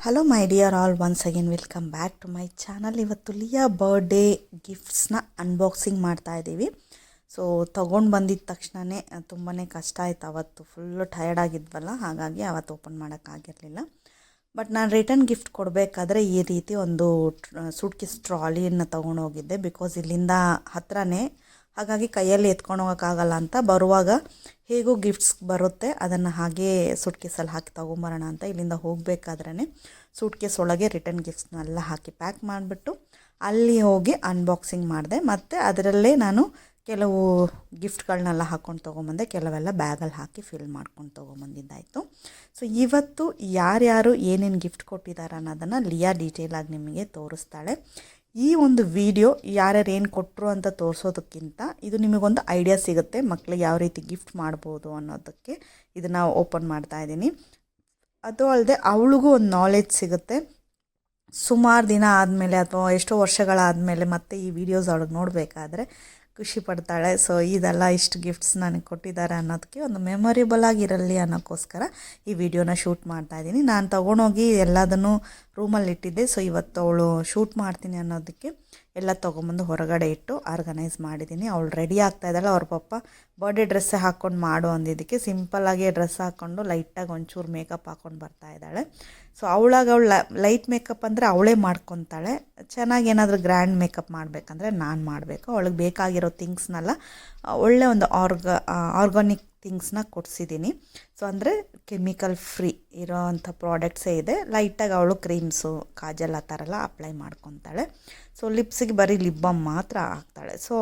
Hello my dear all, once again welcome back to my channel. ಇವತ್ತು ಲಿಯಾ birthday ಗಿಫ್ಟ್ಸ್ನ unboxing ಮಾಡ್ತಾ ಇದ್ದೀವಿ. So ತೊಗೊಂಡು ಬಂದಿದ್ದ ತಕ್ಷಣವೇ ತುಂಬಾ ಕಷ್ಟ ಆಯಿತು. ಅವತ್ತು ಫುಲ್ಲು ಟಯರ್ಡ್ ಆಗಿದ್ವಲ್ಲ, ಹಾಗಾಗಿ ಅವತ್ತು ಓಪನ್ ಮಾಡೋಕ್ಕಾಗಿರಲಿಲ್ಲ. ಬಟ್ ನಾನು ರಿಟರ್ನ್ ಗಿಫ್ಟ್ ಕೊಡಬೇಕಾದ್ರೆ ಈ ರೀತಿ ಒಂದು ಸೂಟ್ಕೇಸ್ ಟ್ರಾಲಿಯನ್ನು ತೊಗೊಂಡೋಗಿದ್ದೆ. ಬಿಕಾಸ್ ಇಲ್ಲಿಂದ ಹತ್ರನೇ, ಹಾಗಾಗಿ ಕೈಯಲ್ಲಿ ಎತ್ಕೊಂಡು ಹೋಗೋಕ್ಕಾಗಲ್ಲ ಅಂತ ಬರುವಾಗ ಹೇಗೂ ಗಿಫ್ಟ್ಸ್ ಬರುತ್ತೆ, ಅದನ್ನು ಹಾಗೇ ಸೂಟ್ಕೇಸಲ್ಲಿ ಹಾಕಿ ತೊಗೊಂಬರೋಣ ಅಂತ ಇಲ್ಲಿಂದ ಹೋಗಬೇಕಾದ್ರೇ ಸೂಟ್ಕೇಸ್ ಒಳಗೆ ರಿಟರ್ನ್ ಗಿಫ್ಟ್ಸ್ನೆಲ್ಲ ಹಾಕಿ ಪ್ಯಾಕ್ ಮಾಡಿಬಿಟ್ಟು ಅಲ್ಲಿ ಹೋಗಿ ಅನ್ಬಾಕ್ಸಿಂಗ್ ಮಾಡಿದೆ. ಮತ್ತು ಅದರಲ್ಲೇ ನಾನು ಕೆಲವು ಗಿಫ್ಟ್ಗಳನ್ನೆಲ್ಲ ಹಾಕ್ಕೊಂಡು ತೊಗೊಂಬಂದೆ, ಕೆಲವೆಲ್ಲ ಬ್ಯಾಗಲ್ಲಿ ಹಾಕಿ ಫಿಲ್ ಮಾಡ್ಕೊಂಡು ತೊಗೊಂಬಂದಿದ್ದಾಯಿತು. ಸೊ ಇವತ್ತು ಯಾರ್ಯಾರು ಏನೇನು ಗಿಫ್ಟ್ ಕೊಟ್ಟಿದ್ದಾರೆ ಅನ್ನೋದನ್ನು ಲಿಯಾ ಡೀಟೇಲಾಗಿ ನಿಮಗೆ ತೋರಿಸ್ತಾಳೆ. ಈ ಒಂದು ವಿಡಿಯೋ ಯಾರ್ಯಾರು ಏನು ಕೊಟ್ಟರು ಅಂತ ತೋರಿಸೋದಕ್ಕಿಂತ ಇದು ನಿಮಗೊಂದು ಐಡಿಯಾ ಸಿಗುತ್ತೆ ಮಕ್ಕಳಿಗೆ ಯಾವ ರೀತಿ ಗಿಫ್ಟ್ ಮಾಡ್ಬೋದು ಅನ್ನೋದಕ್ಕೆ ಇದನ್ನು ಓಪನ್ ಮಾಡ್ತಾ ಇದ್ದೀನಿ. ಅದು ಅಲ್ಲದೆ ಅವಳಿಗೂ ಒಂದು ನಾಲೆಡ್ಜ್ ಸಿಗುತ್ತೆ. ಸುಮಾರು ದಿನ ಆದಮೇಲೆ ಅಥವಾ ಎಷ್ಟೋ ವರ್ಷಗಳಾದಮೇಲೆ ಮತ್ತೆ ಈ ವಿಡಿಯೋಸ್ ಅವಳಿಗೆ ನೋಡಬೇಕಾದ್ರೆ ಖುಷಿ ಪಡ್ತಾಳೆ. ಸೊ ಇದೆಲ್ಲ ಇಷ್ಟು ಗಿಫ್ಟ್ಸ್ ನನಗೆ ಕೊಟ್ಟಿದ್ದಾರೆ ಅನ್ನೋದಕ್ಕೆ ಒಂದು ಮೆಮೊರೇಬಲ್ ಆಗಿರಲಿ ಅನ್ನೋಕ್ಕೋಸ್ಕರ ಈ ವಿಡಿಯೋನ ಶೂಟ್ ಮಾಡ್ತಾಯಿದ್ದೀನಿ. ನಾನು ತೊಗೊಂಡೋಗಿ ಎಲ್ಲದನ್ನು ರೂಮಲ್ಲಿ ಇಟ್ಟಿದ್ದೆ. ಸೊ ಇವತ್ತು ಅವಳು ಶೂಟ್ ಮಾಡ್ತೀನಿ ಅನ್ನೋದಕ್ಕೆ ಎಲ್ಲ ತೊಗೊಂಬಂದು ಹೊರಗಡೆ ಇಟ್ಟು ಆರ್ಗನೈಸ್ ಮಾಡಿದ್ದೀನಿ. ಅವಳು ರೆಡಿ ಆಗ್ತಾಯಿದ್ದಾಳೆ. ಅವ್ರ ಪಪ್ಪ ಬರ್ಡೇ ಡ್ರೆಸ್ಸೇ ಹಾಕ್ಕೊಂಡು ಮಾಡು ಅಂದಿದ್ದಕ್ಕೆ ಸಿಂಪಲ್ಲಾಗಿ ಡ್ರೆಸ್ ಹಾಕ್ಕೊಂಡು ಲೈಟಾಗಿ ಒಂಚೂರು ಮೇಕಪ್ ಹಾಕ್ಕೊಂಡು ಬರ್ತಾಯಿದ್ದಾಳೆ. ಸೊ ಅವಳು ಲೈಟ್ ಮೇಕಪ್ ಅಂದರೆ ಅವಳೇ ಮಾಡ್ಕೊತಾಳೆ. ಚೆನ್ನಾಗಿ ಏನಾದರೂ ಗ್ರ್ಯಾಂಡ್ ಮೇಕಪ್ ಮಾಡಬೇಕಂದ್ರೆ ನಾನು ಮಾಡಬೇಕು. ಅವಳಿಗೆ ಬೇಕಾಗಿರೋ ಥಿಂಗ್ಸ್ನೆಲ್ಲ ಒಳ್ಳೆ ಒಂದು ಆರ್ಗಾನಿಕ್ ಥಿಂಗ್ಸ್ನ ಕೊಡಿಸಿದ್ದೀನಿ. ಸೊ ಅಂದರೆ ಕೆಮಿಕಲ್ ಫ್ರೀ ಇರೋವಂಥ ಪ್ರಾಡಕ್ಟ್ಸೇ ಇದೆ. ಲೈಟಾಗಿ ಅವಳು ಕ್ರೀಮ್ಸು, ಕಾಜಲ್ ಆ ಥರ ಎಲ್ಲ ಅಪ್ಲೈ ಮಾಡ್ಕೊತಾಳೆ. ಸೊ ಲಿಪ್ಸಿಗೆ ಬರೀ ಲಿಪ್ ಬಾಮ್ ಮಾತ್ರ ಹಾಕ್ತಾಳೆ. ಸೊ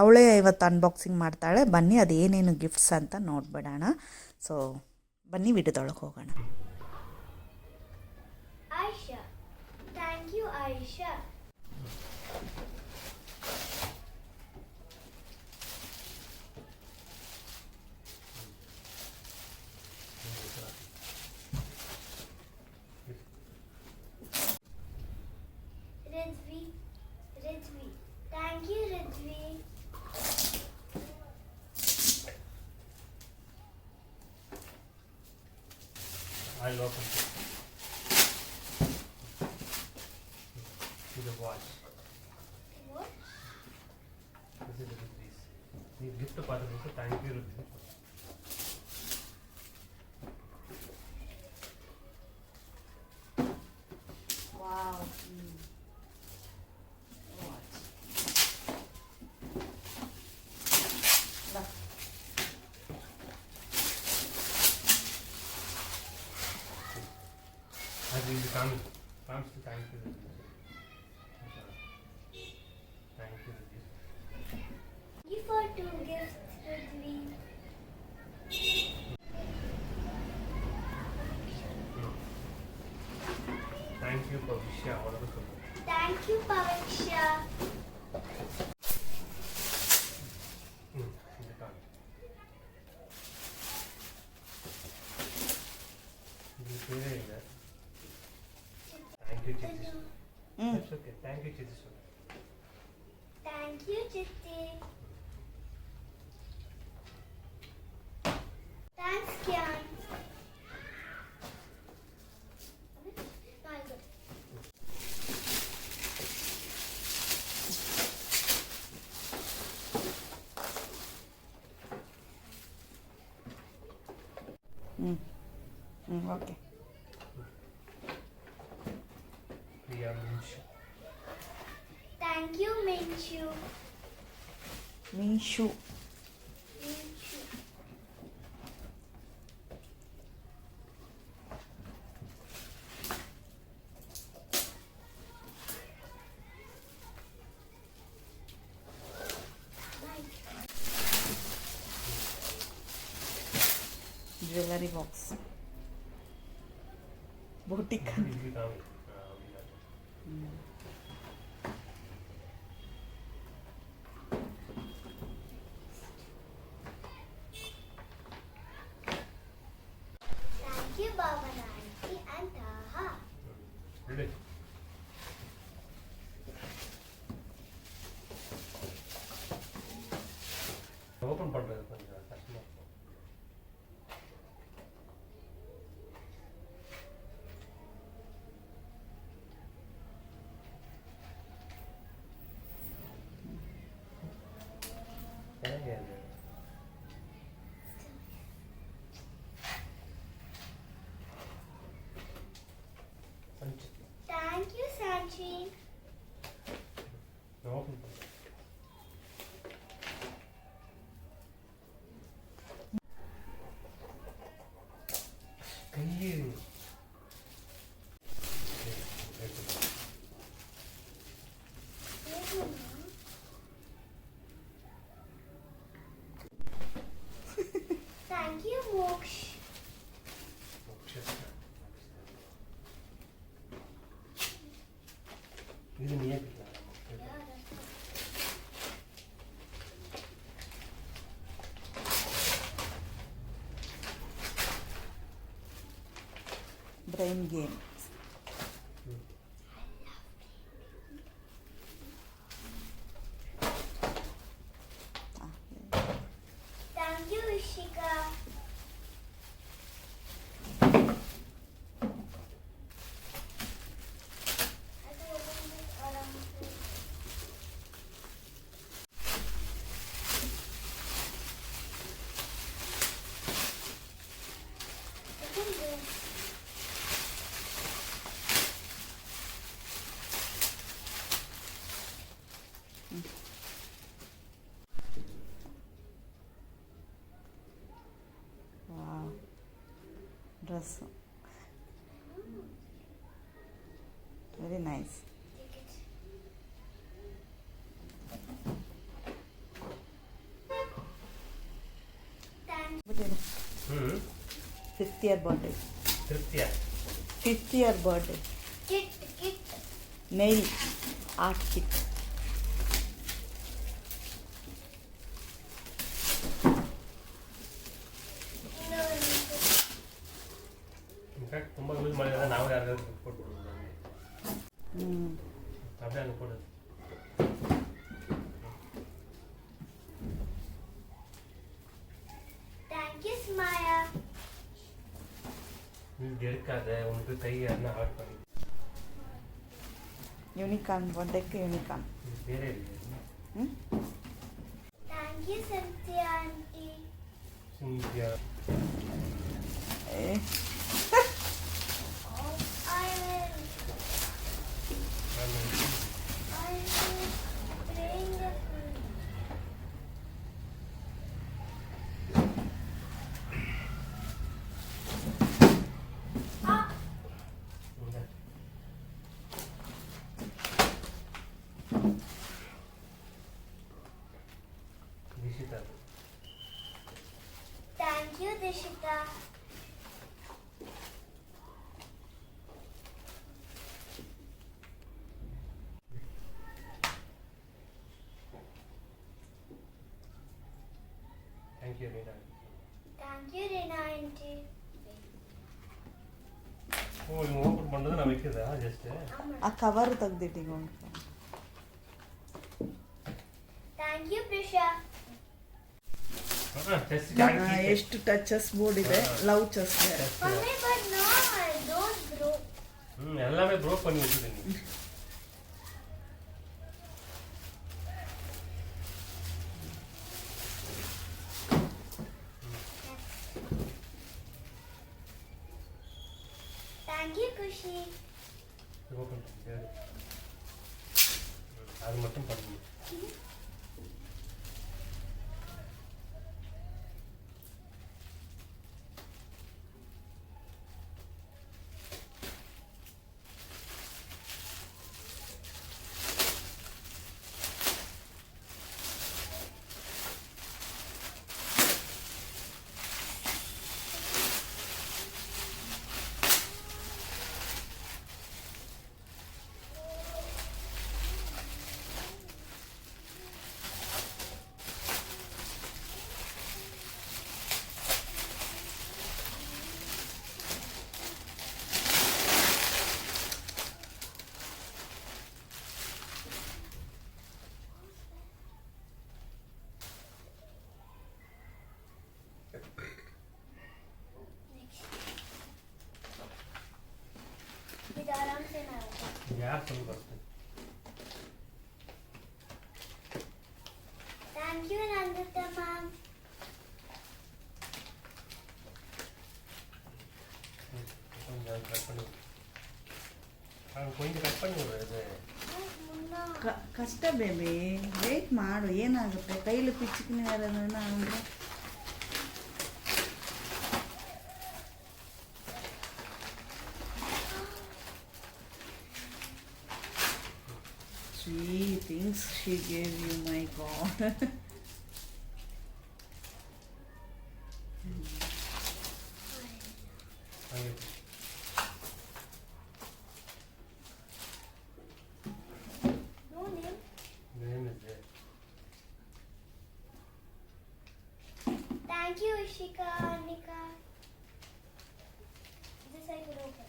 ಅವಳೇ ಇವತ್ತು ಅನ್ಬಾಕ್ಸಿಂಗ್ ಮಾಡ್ತಾಳೆ. ಬನ್ನಿ ಅದೇನೇನು ಗಿಫ್ಟ್ಸ್ ಅಂತ ನೋಡ್ಬಿಡೋಣ. ಸೊ ಬನ್ನಿ ವಿಡಿಯೋದೊಳಗೆ ಹೋಗೋಣ. Aisha. Thank you, Aisha. Rizvi. Thank you, Rizvi. I love it. The watch. What? This is the piece. You gift party. Thank you. Wow. I will be coming. Thank you. Thank you. Thank you for 2 gifts, Rizvi. Thank you for Visha. All of us. Thank you, Pavisha. Thank you, Chitti. That's okay. Thank you, Chitti. Thank you, Chitti. Thanks, Kian. No, I got it. Okay. Liya Munch. Thank you, Minshu. ಮೀಶು. Minshu. Jewellery box, boutique. You will be coming. Thank you, Bhavana Aunty and Taha. Ready? Open பண்றது கொஞ்சம் கஷ்டமா இருக்கும். watching. No. ಕೈ Thank you, Moksh. ಇದು ನೀಯೇ brain game. Thank you, Ishika. Wow, dress very nice. Fifth year birthday. ತೃಪ್ತಿಯ fifth year birthday. Kit. Nail art kit. In fact ತುಂಬ use ಮಾಡಿದ್ರೆ ನಾವು ಯಾರಿಗಾದ್ರು ಕೊಟ್ಬಿಡೋದು ನಮಗೆ ಅದೇ ಅನ್ಕೊಡೋದು. Thank you, Smaya. ನೀವು ಗೆಡ್ಕಾದ್ರೆ ಒಂದು ಕೈ ಅದನ್ನ ಹಾಟ್ ಮಾಡಿ ಯೂನಿಕಾರ್ನ್ ಬರ್ಡೇಕ್ಕೆ ಯೂನಿಕಾರ್ನ್. ಬೇರೆ ಇಲ್ಲ. Thank you, Cynthia auntie. Cynthia Oh, I will bring the food. Dishita Thank you, Dishita. Thank you Rina. Thank you, Rina auntie. ಓ ನೀವು ಹೋಗ್ಬಿಟ್ಟು ಬಂದದ್ದು ನಾವು ಇಕ್ಕಿದ ಜಸ್ಟ್ ಆ ಕವರ್ ತೆಗ್ದಿಟ್ಟಿಗೆ. Thank you, Prisha. ಎಷ್ಟು ಟಚಸ್ ಬೋರ್ಡ್ ಇದೆ. Love chess. Mummy, but no, I don't grow. எல்லாமே ப்ரோ பண்ணி விட்டுடுங்க. Thank you, Kushi. அது மட்டும் பண்ணுங்க. ಇದು ಆರಾಮ್ से ना होगा. ಯಾರು ಸ್ವಲ್ಪ ಬರ್ತದೆ. Thank you, Nandita ma'am. ಒಂದು ಕಟ್ ಮಾಡಿ கொஞ்சம் கட் பண்ணி விடுறது. ಕಷ್ಟ ಬೇಬಿ, ವೇಟ್ ಮಾಡು, ಏನಾಗುತ್ತೆ ಕೈಲಿ ಪಿಚ್ಚಿನ ಯಾರನ್ನ ಅಂದರೆ. She thinks she gave you, my God. No name. Name is there. Thank you, Ishika, Anika. This I could open.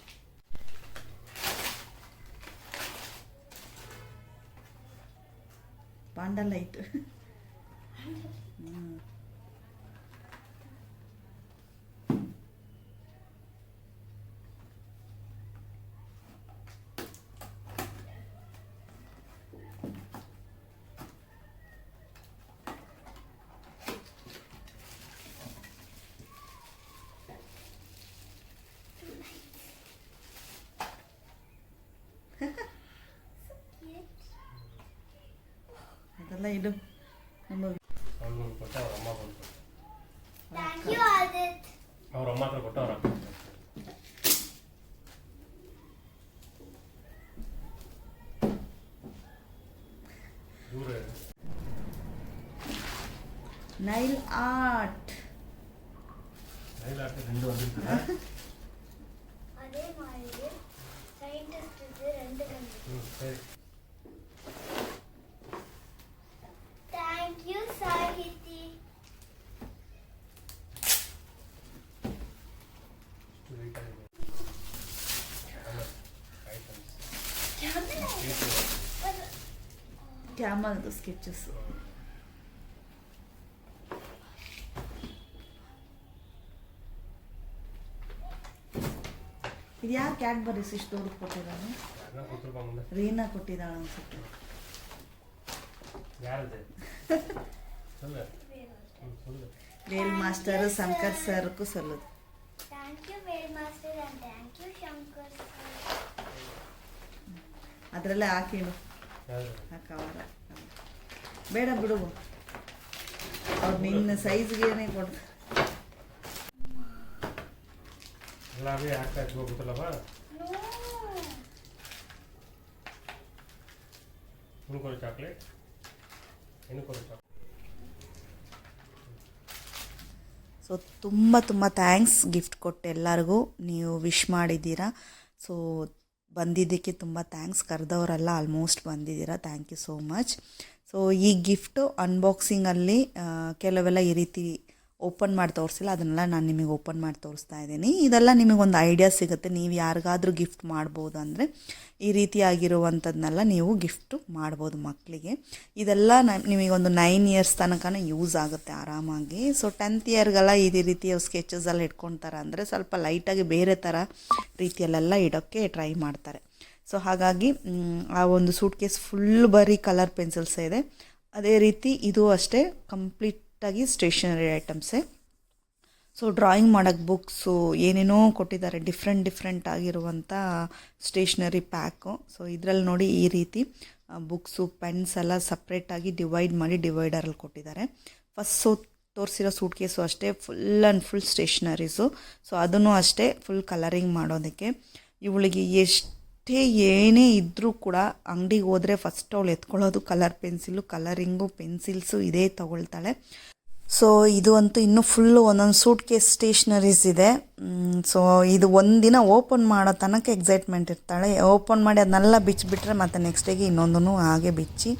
Panda light. ಅದೆಲ್ಲ ಇಡು ನಮ್ಮ ಅವ್ನಿಗೆ ಕೊಟ್ಟು ಅವ್ರ ಅಮ್ಮ ಬಂತು. Thank you, Adit. ಅವ್ರ ಅಮ್ಮ ಹತ್ರ ಕೊಟ್ಟು ಅವ್ರ ಅಪ್ಪ ಬಂತು. ದೂರ ಇರು. Nile art. ನೈಲ್ ಆರ್ಟ್ ரெண்டு வந்துருக்குல. அதே மாதிரி சயின்டிஸ்ட் இது ரெண்டு கண்டு. சரி. Thank you, Sahiti. ಕ್ಯಾಮಲ್ದು ಸ್ಕೆಚಸ್. ಇದು ಯಾರು ಕ್ಯಾಡ್ಬರೀಸ್ ಇಷ್ಟು ದೊಡ್ಡ ಕೊಟ್ಟಿದ್ದಾನೆ? ರೀನಾ ಕೊಟ್ಟಿದ್ದಾಳೆ ಅನ್ಸುತ್ತೆ. ಯಾರದು? சொல்லு. சொல்லு. ವೇಲ್ ಮಾಸ್ಟರ್ ಶಂಕರ್ ಸರ್ಗೂ ಸಲ್ಲೋದು. Thank you, Veil Master, and thank you, Shankar sir. ಅದರಲ್ಲೇ ಹಾಕಿಡು ಆ ಕವರ. ಬೇಡ ಬಿಡು, ಅವ್ರು ನಿನ್ನ ಸೈಜ್ಗೇನೆ ಕೊಡ್ತಾರೆ. ಎಲ್ಲಾವೇ ಹಾಕ್ತಾ ಹೋಗುತ್ತಲ್ಲವ. No. ನಿಮ್ಗೆ ಚಾಕ್ಲೇಟ್, ಏನಕ್ಕೆ ಚಾಕ್ಲೇಟ್. ಸೊ ತುಂಬ ಥ್ಯಾಂಕ್ಸ್ ಗಿಫ್ಟ್ ಕೊಟ್ಟು ಎಲ್ಲರಿಗೂ ನೀವು ವಿಶ್ ಮಾಡಿದ್ದೀರಾ. ಸೊ ಬಂದಿದ್ದಕ್ಕೆ ತುಂಬ ಥ್ಯಾಂಕ್ಸ್. ಕರೆದವರೆಲ್ಲ ಆಲ್ಮೋಸ್ಟ್ ಬಂದಿದ್ದೀರಾ. Thank you so much. So ಈ ಗಿಫ್ಟು ಅನ್ಬಾಕ್ಸಿಂಗಲ್ಲಿ ಕೆಲವೆಲ್ಲ ಈ ರೀತಿ ಓಪನ್ ಮಾಡಿ ತೋರಿಸಿಲ್ಲ, ಅದನ್ನೆಲ್ಲ ನಾನು ನಿಮಗೆ ಓಪನ್ ಮಾಡಿ ತೋರಿಸ್ತಾ ಇದ್ದೀನಿ. ಇದೆಲ್ಲ ನಿಮಗೊಂದು ಐಡಿಯಾ ಸಿಗುತ್ತೆ. ನೀವು ಯಾರಿಗಾದರೂ ಗಿಫ್ಟ್ ಮಾಡ್ಬೋದು ಅಂದರೆ ಈ ರೀತಿಯಾಗಿರುವಂಥದ್ದನ್ನೆಲ್ಲ ನೀವು ಗಿಫ್ಟು ಮಾಡ್ಬೋದು ಮಕ್ಕಳಿಗೆ. ಇದೆಲ್ಲ ನಿಮಗೊಂದು 9 ಇಯರ್ಸ್ ತನಕನೂ ಯೂಸ್ ಆಗುತ್ತೆ ಆರಾಮಾಗಿ. ಸೊ 10th ಇಯರ್ಗೆಲ್ಲ ಈ ರೀತಿಯ ಸ್ಕೆಚಸ್ ಎಲ್ಲ ಇಟ್ಕೊತಾರೆ ಅಂದರೆ ಸ್ವಲ್ಪ ಲೈಟಾಗಿ ಬೇರೆ ಥರ ರೀತಿಯಲ್ಲೆಲ್ಲ ಇಡೋಕ್ಕೆ ಟ್ರೈ ಮಾಡ್ತಾರೆ. ಸೊ ಹಾಗಾಗಿ ಆ ಒಂದು ಸೂಟ್ ಕೇಸ್ ಫುಲ್ ಬರೀ ಕಲರ್ ಪೆನ್ಸಿಲ್ಸೇ ಇದೆ. ಅದೇ ರೀತಿ ಇದು ಅಷ್ಟೇ ಕಂಪ್ಲೀಟಾಗಿ ಸ್ಟೇಷನರಿ ಐಟಮ್ಸೇ. ಸೊ ಡ್ರಾಯಿಂಗ್ ಮಾಡೋಕ್ಕೆ ಬುಕ್ಸು ಏನೇನೋ ಕೊಟ್ಟಿದ್ದಾರೆ, ಡಿಫ್ರೆಂಟ್ ಆಗಿರುವಂಥ ಸ್ಟೇಷ್ನರಿ ಪ್ಯಾಕು. ಸೊ ಇದರಲ್ಲಿ ನೋಡಿ ಈ ರೀತಿ ಬುಕ್ಸು ಪೆನ್ಸ್ ಎಲ್ಲ ಸಪ್ರೇಟಾಗಿ ಡಿವೈಡ್ ಮಾಡಿ ಡಿವೈಡರಲ್ಲಿ ಕೊಟ್ಟಿದ್ದಾರೆ. ಫಸ್ಟ್ ತೋರಿಸಿರೋ ಸೂಟ್ ಕೇಸು ಅಷ್ಟೇ ಫುಲ್ ಸ್ಟೇಷ್ನರೀಸು. ಸೊ ಅದನ್ನು ಅಷ್ಟೇ ಫುಲ್ ಕಲರಿಂಗ್ ಮಾಡೋದಕ್ಕೆ. ಇವಳಿಗೆ ಎಷ್ಟೇ ಏನೇ ಇದ್ದರೂ ಕೂಡ ಅಂಗಡಿಗೆ ಹೋದರೆ ಫಸ್ಟ್ ಅವಳು ಎತ್ಕೊಳ್ಳೋದು ಕಲರ್ ಪೆನ್ಸಿಲು, ಕಲರಿಂಗು, ಪೆನ್ಸಿಲ್ಸು ಇದೇ ತಗೊಳ್ತಾಳೆ. ಸೊ ಇದು ಅಂತೂ ಇನ್ನೂ ಫುಲ್ಲು ಒಂದೊಂದು ಸೂಟ್ ಕೇಸ್ ಸ್ಟೇಷ್ನರೀಸ್ ಇದೆ. ಸೊ ಇದು ಒಂದಿನ ಓಪನ್ ಮಾಡೋ ತನಕ ಎಕ್ಸೈಟ್ಮೆಂಟ್ ಇರ್ತಾಳೆ. ಓಪನ್ ಮಾಡಿ ಅದನ್ನೆಲ್ಲ ಬಿಚ್ಚಿಬಿಟ್ರೆ ಮತ್ತು ನೆಕ್ಸ್ಟ್ ಡೇಗೆ ಇನ್ನೊಂದೂ ಹಾಗೆ ಬಿಚ್ಚಿ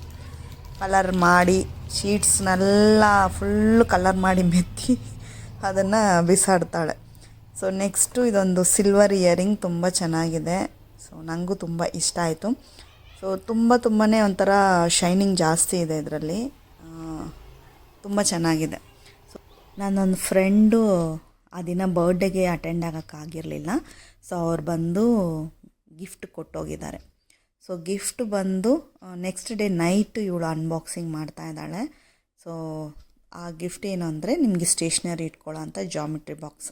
ಕಲರ್ ಮಾಡಿ ಶೀಟ್ಸ್ನೆಲ್ಲ ಫುಲ್ಲು ಕಲರ್ ಮಾಡಿ ಮೆತ್ತಿ ಅದನ್ನು ಬಿಸಾಡ್ತಾಳೆ. ಸೊ ನೆಕ್ಸ್ಟು ಇದೊಂದು ಸಿಲ್ವರ್ ಇಯರಿಂಗ್ ತುಂಬ ಚೆನ್ನಾಗಿದೆ. ಸೊ ನನಗೂ ತುಂಬ ಇಷ್ಟ ಆಯಿತು. ಸೊ ತುಂಬಾ ಒಂಥರ ಶೈನಿಂಗ್ ಜಾಸ್ತಿ ಇದೆ ಇದರಲ್ಲಿ, ತುಂಬ ಚೆನ್ನಾಗಿದೆ. ಸೊ ನನ್ನೊಂದು ಫ್ರೆಂಡು ಆ ದಿನ ಬರ್ಡೇಗೆ ಅಟೆಂಡ್ ಆಗೋಕ್ಕಾಗಿರಲಿಲ್ಲ. ಸೊ ಅವ್ರು ಬಂದು ಗಿಫ್ಟ್ ಕೊಟ್ಟೋಗಿದ್ದಾರೆ. ಸೊ ಗಿಫ್ಟ್ ಬಂದು ನೆಕ್ಸ್ಟ್ ಡೇ ನೈಟ್ ಇವಳು ಅನ್ಬಾಕ್ಸಿಂಗ್ ಮಾಡ್ತಾಯಿದ್ದಾಳೆ. ಸೊ ಆ ಗಿಫ್ಟ್ ಏನು ಅಂದರೆ ನಿಮಗೆ ಸ್ಟೇಷ್ನರಿ ಇಟ್ಕೊಳ್ಳೋ ಅಂಥ ಜಾಮಿಟ್ರಿ ಬಾಕ್ಸ್.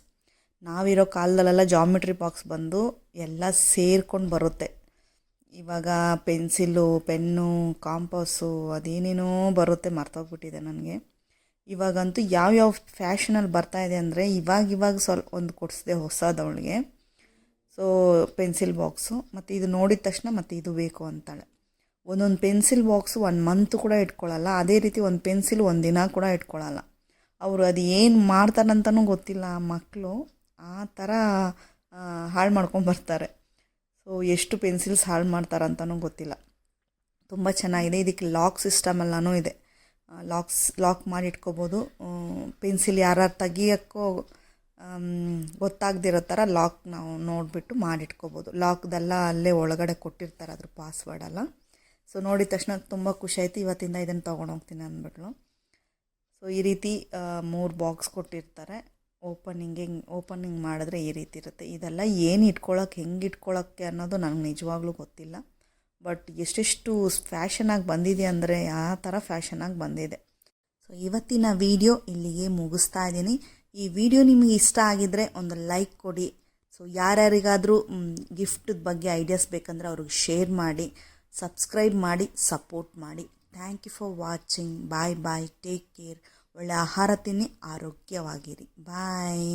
ನಾವಿರೋ ಕಾಲದಲ್ಲೆಲ್ಲ ಜಾಮಿಟ್ರಿ ಬಾಕ್ಸ್ ಬಂದು ಎಲ್ಲ ಸೇರ್ಕೊಂಡು ಬರುತ್ತೆ. ಇವಾಗ ಪೆನ್ಸಿಲ್ಲು, ಪೆನ್ನು, ಕಾಂಪಾಸು ಅದೇನೇನೋ ಬರುತ್ತೆ, ಮರ್ತೋಗ್ಬಿಟ್ಟಿದೆ ನನಗೆ. ಇವಾಗಂತೂ ಯಾವ್ಯಾವ ಫ್ಯಾಷನಲ್ಲಿ ಬರ್ತಾಯಿದೆ ಅಂದರೆ ಇವಾಗ ಸ್ವಲ್ಪ ಒಂದು ಕೊಡಿಸಿದೆ ಹೊಸದವಳಿಗೆ. ಸೊ ಪೆನ್ಸಿಲ್ ಬಾಕ್ಸು, ಮತ್ತು ಇದು ನೋಡಿದ ತಕ್ಷಣ ಮತ್ತು ಇದು ಬೇಕು ಅಂತಾಳೆ. ಒಂದೊಂದು ಪೆನ್ಸಿಲ್ ಬಾಕ್ಸು 1 ಮಂತ್ ಕೂಡ ಇಟ್ಕೊಳ್ಳಲ್ಲ. ಅದೇ ರೀತಿ ಒಂದು ಪೆನ್ಸಿಲ್ 1 ದಿನ ಕೂಡ ಇಟ್ಕೊಳ್ಳಲ್ಲ. ಅವರು ಅದು ಏನು ಮಾಡ್ತಾರಂತನೂ ಗೊತ್ತಿಲ್ಲ ಆ ಮಕ್ಕಳು, ಆ ಥರ ಹಾಳು ಮಾಡ್ಕೊಂಬರ್ತಾರೆ. ಸೊ ಎಷ್ಟು ಪೆನ್ಸಿಲ್ಸ್ ಹಾಳು ಮಾಡ್ತಾರಂತನೂ ಗೊತ್ತಿಲ್ಲ. ತುಂಬ ಚೆನ್ನಾಗಿದೆ. ಇದಕ್ಕೆ ಲಾಕ್ ಸಿಸ್ಟಮೆಲ್ಲನೂ ಇದೆ. ಲಾಕ್ ಮಾಡಿ ಇಟ್ಕೋಬೋದು. ಪೆನ್ಸಿಲ್ ಯಾರು ತೆಗಿಯೋಕ್ಕೋ ಗೊತ್ತಾಗದಿರೋ ಥರ ಲಾಕ್ ನಾವು ನೋಡಿಬಿಟ್ಟು ಮಾಡಿಟ್ಕೋಬೋದು. ಲಾಕ್ದೆಲ್ಲ ಅಲ್ಲೇ ಒಳಗಡೆ ಕೊಟ್ಟಿರ್ತಾರೆ ಅದ್ರ ಪಾಸ್ವರ್ಡೆಲ್ಲ. ಸೊ ನೋಡಿದ ತಕ್ಷಣ ತುಂಬ ಖುಷಿ ಆಯಿತು. ಇವತ್ತಿಂದ ಇದನ್ನು ತೊಗೊಂಡೋಗ್ತೀನಿ ಅಂದ್ಬಿಟ್ಲು. ಸೊ ಈ ರೀತಿ 3 ಬಾಕ್ಸ್ ಕೊಟ್ಟಿರ್ತಾರೆ. ಓಪನಿಂಗ್ ಮಾಡಿದ್ರೆ ಈ ರೀತಿ ಇರುತ್ತೆ. ಇದೆಲ್ಲ ಏನು ಇಟ್ಕೊಳ್ಳೋಕೆ, ಹೆಂಗೆ ಇಟ್ಕೊಳ್ಳೋಕ್ಕೆ ಅನ್ನೋದು ನನಗೆ ನಿಜವಾಗ್ಲೂ ಗೊತ್ತಿಲ್ಲ. ಬಟ್ ಎಷ್ಟೆಷ್ಟು ಫ್ಯಾಷನಾಗಿ ಬಂದಿದೆ ಅಂದರೆ ಆ ಥರ ಫ್ಯಾಷನಾಗಿ ಬಂದಿದೆ. ಸೊ ಇವತ್ತಿನ ವಿಡಿಯೋ ಇಲ್ಲಿಗೆ ಮುಗಿಸ್ತಾ ಇದ್ದೀನಿ. ಈ ವಿಡಿಯೋ ನಿಮಗೆ ಇಷ್ಟ ಆಗಿದ್ದರೆ ಒಂದು ಲೈಕ್ ಕೊಡಿ. ಸೊ ಯಾರ್ಯಾರಿಗಾದರೂ ಗಿಫ್ಟದ ಬಗ್ಗೆ ಐಡಿಯಾಸ್ ಬೇಕಂದರೆ ಅವ್ರಿಗೆ ಶೇರ್ ಮಾಡಿ, ಸಬ್ಸ್ಕ್ರೈಬ್ ಮಾಡಿ, ಸಪೋರ್ಟ್ ಮಾಡಿ. Thank you for watching. Bye bye, take care. ಒಳ್ಳೆ ಆಹಾರ ತಿನ್ನಿ, ಆರೋಗ್ಯವಾಗಿರಿ. ಬಾಯ್.